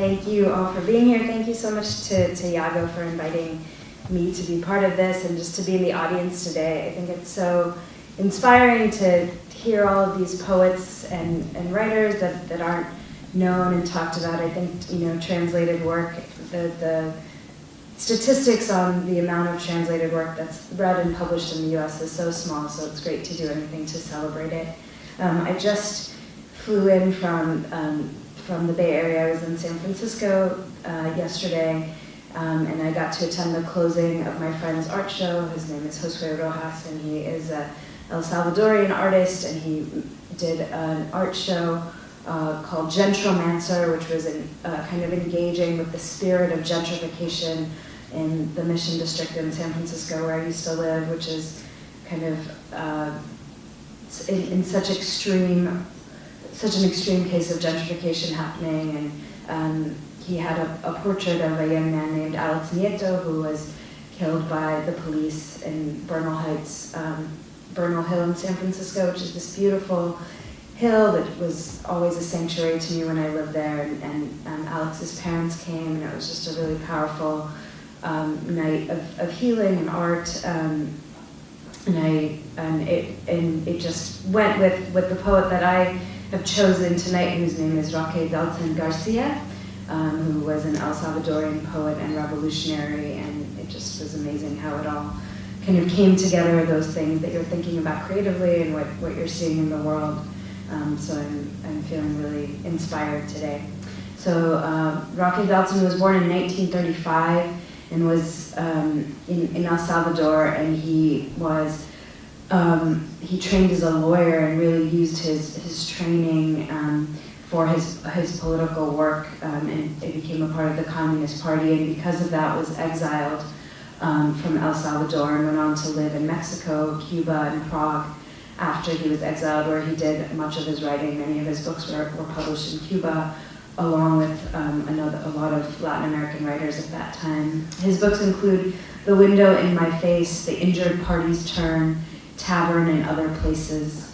Thank you all for being here. Thank you so much to Yago for inviting me to be part of this and just to be in the audience today. I think it's so inspiring to hear all of these poets and writers that aren't known and talked about. I think, translated work, the statistics on the amount of translated work that's read and published in the US is so small, so it's great to do anything to celebrate it. I just flew in from the Bay Area. I was in San Francisco yesterday, and I got to attend the closing of my friend's art show. His name is Josue Rojas, and he is a El Salvadorian artist, and he did an art show called Gentromancer, which was kind of engaging with the spirit of gentrification in the Mission District in San Francisco, where I used to live, which is kind of in such an extreme case of gentrification happening. And he had a portrait of a young man named Alex Nieto, who was killed by the police in Bernal Heights, Bernal Hill in San Francisco, which is this beautiful hill that was always a sanctuary to me when I lived there. And Alex's parents came, and it was just a really powerful night of healing and art. And it just went with the poet that I have chosen tonight, whose name is Roque Dalton Garcia, who was an El Salvadorian poet and revolutionary, and it just was amazing how it all kind of came together, those things that you're thinking about creatively and what you're seeing in the world. So I'm feeling really inspired today. So Roque Dalton was born in 1935 and was in El Salvador, and he trained as a lawyer and really used his training for his political work, and it became a part of the Communist Party, and because of that was exiled from El Salvador and went on to live in Mexico, Cuba, and Prague after he was exiled, where he did much of his writing. Many of his books were published in Cuba, along with a lot of Latin American writers at that time. His books include The Window in My Face, The Injured Party's Turn, Tavern, and Other Places.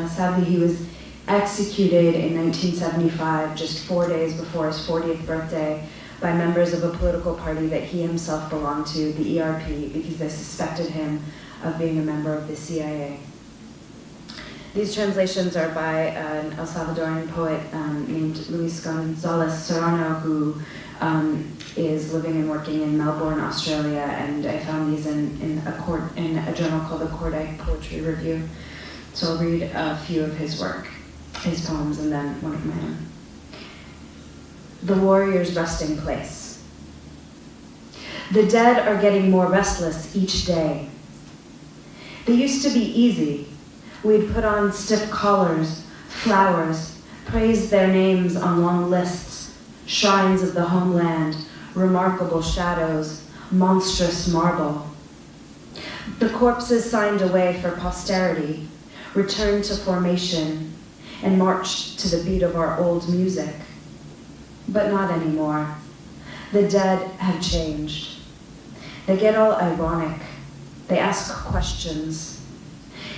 Sadly, he was executed in 1975, just 4 days before his 40th birthday, by members of a political party that he himself belonged to, the ERP, because they suspected him of being a member of the CIA. These translations are by an El Salvadorian poet named Luis Gonzalez Serrano, who is living and working in Melbourne, Australia, and I found these in a journal called the Corday Poetry Review. So I'll read a few of his work, his poems, and then one of my own. The Warrior's Resting Place. The dead are getting more restless each day. They used to be easy. We'd put on stiff collars, flowers, praise their names on long lists, shrines of the homeland, remarkable shadows, monstrous marble. The corpses signed away for posterity, returned to formation, and marched to the beat of our old music. But not anymore. The dead have changed. They get all ironic. They ask questions.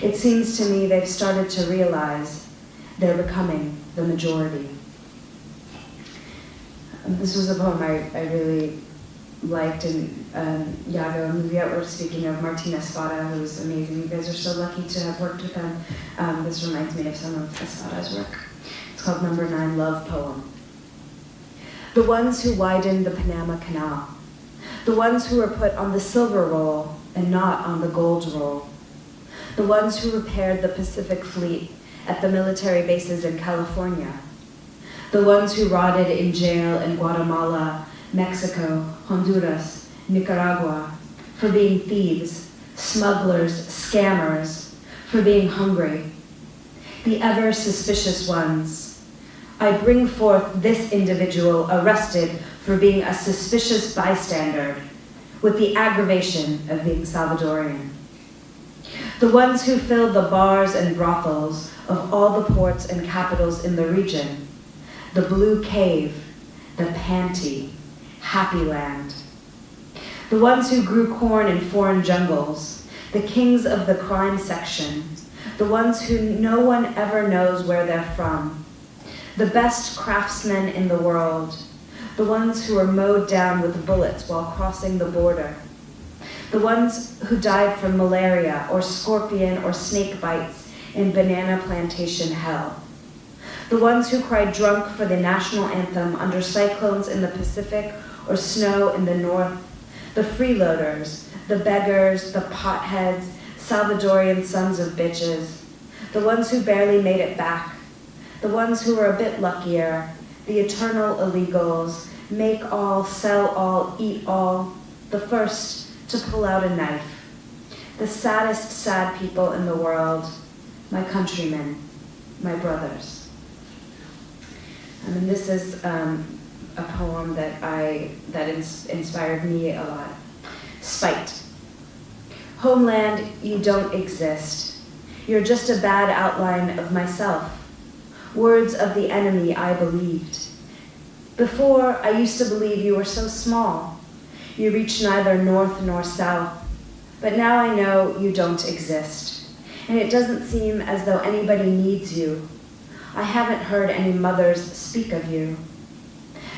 It seems to me they've started to realize they're becoming the majority. This was a poem I really liked, and Yago and Livia were speaking of Martina Espada, who's amazing. You guys are so lucky to have worked with them. This reminds me of some of Espada's work. It's called Number 9 Love Poem. The ones who widened the Panama Canal, the ones who were put on the silver roll and not on the gold roll, the ones who repaired the Pacific Fleet at the military bases in California, the ones who rotted in jail in Guatemala, Mexico, Honduras, Nicaragua, for being thieves, smugglers, scammers, for being hungry, the ever suspicious ones. I bring forth this individual arrested for being a suspicious bystander, with the aggravation of being Salvadorian. The ones who filled the bars and brothels of all the ports and capitals in the region, the Blue Cave, the Panty, Happy Land. The ones who grew corn in foreign jungles, the kings of the crime section, the ones who no one ever knows where they're from, the best craftsmen in the world, the ones who were mowed down with bullets while crossing the border, the ones who died from malaria or scorpion or snake bites in banana plantation hell, the ones who cried drunk for the national anthem under cyclones in the Pacific or snow in the north, the freeloaders, the beggars, the potheads, Salvadorian sons of bitches, the ones who barely made it back, the ones who were a bit luckier, the eternal illegals, make all, sell all, eat all, the first to pull out a knife, the saddest sad people in the world, my countrymen, my brothers. And this is a poem that inspired me a lot. Spite. Homeland, you don't exist. You're just a bad outline of myself. Words of the enemy I believed. Before, I used to believe you were so small. You reach neither north nor south. But now I know you don't exist. And it doesn't seem as though anybody needs you. I haven't heard any mothers speak of you.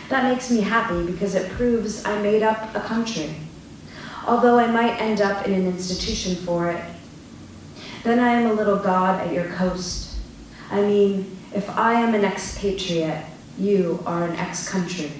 That makes me happy because it proves I made up a country, although I might end up in an institution for it. Then I am a little god at your coast. I mean, if I am an expatriate, you are an ex-country.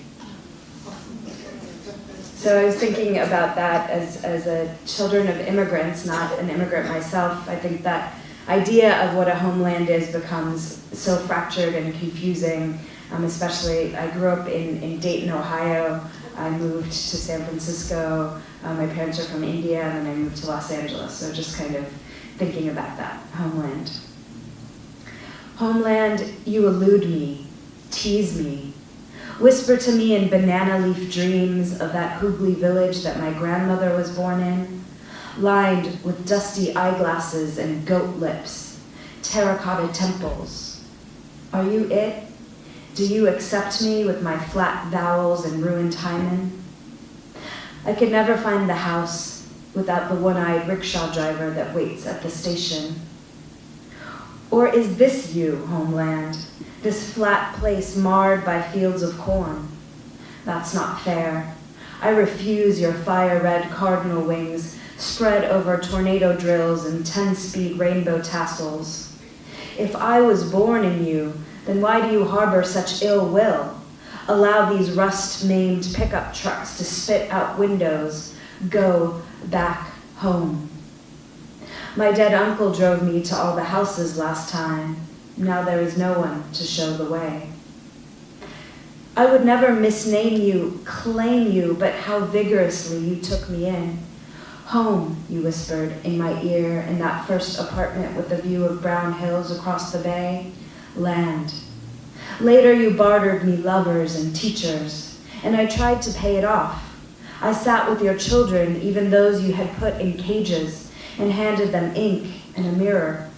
So I was thinking about that as a children of immigrants, not an immigrant myself. I think that idea of what a homeland is becomes so fractured and confusing, especially I grew up in Dayton, Ohio. I moved to San Francisco. My parents are from India, and then I moved to Los Angeles. So just kind of thinking about that, homeland. Homeland, you elude me, tease me, whisper to me in banana leaf dreams of that Hooghly village that my grandmother was born in, lined with dusty eyeglasses and goat lips, terracotta temples. Are you it? Do you accept me with my flat vowels and ruined hymen? I could never find the house without the one-eyed rickshaw driver that waits at the station. Or is this you, homeland, this flat place marred by fields of corn? That's not fair. I refuse your fire-red cardinal wings spread over tornado drills and 10-speed rainbow tassels. If I was born in you, then why do you harbor such ill will? Allow these rust-maimed pickup trucks to spit out windows. Go back home. My dead uncle drove me to all the houses last time. Now there is no one to show the way. I would never misname you, claim you, but how vigorously you took me in. Home, you whispered in my ear in that first apartment with the view of brown hills across the bay. Land. Later you bartered me lovers and teachers, and I tried to pay it off. I sat with your children, even those you had put in cages, and handed them ink and a mirror.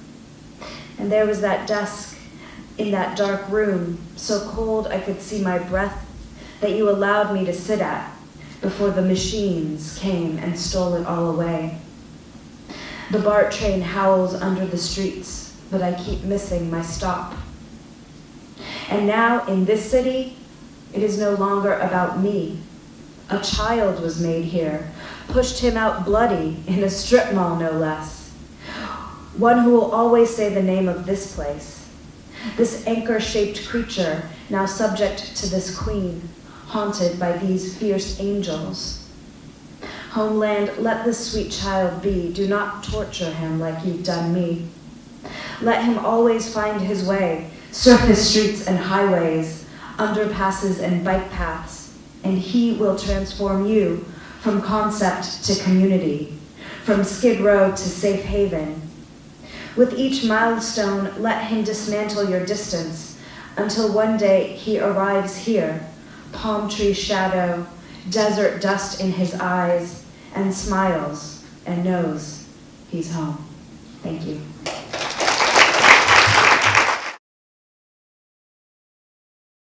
And there was that desk in that dark room, so cold I could see my breath, that you allowed me to sit at before the machines came and stole it all away. The BART train howls under the streets, but I keep missing my stop. And now in this city, it is no longer about me. A child was made here, pushed him out bloody in a strip mall, no less. One who will always say the name of this place. This anchor-shaped creature, now subject to this queen, haunted by these fierce angels. Homeland, let this sweet child be. Do not torture him like you've done me. Let him always find his way, surface streets and highways, underpasses and bike paths, and he will transform you from concept to community, from Skid Row to safe haven. With each milestone, let him dismantle your distance until one day he arrives here, palm tree shadow, desert dust in his eyes, and smiles and knows he's home. Thank you.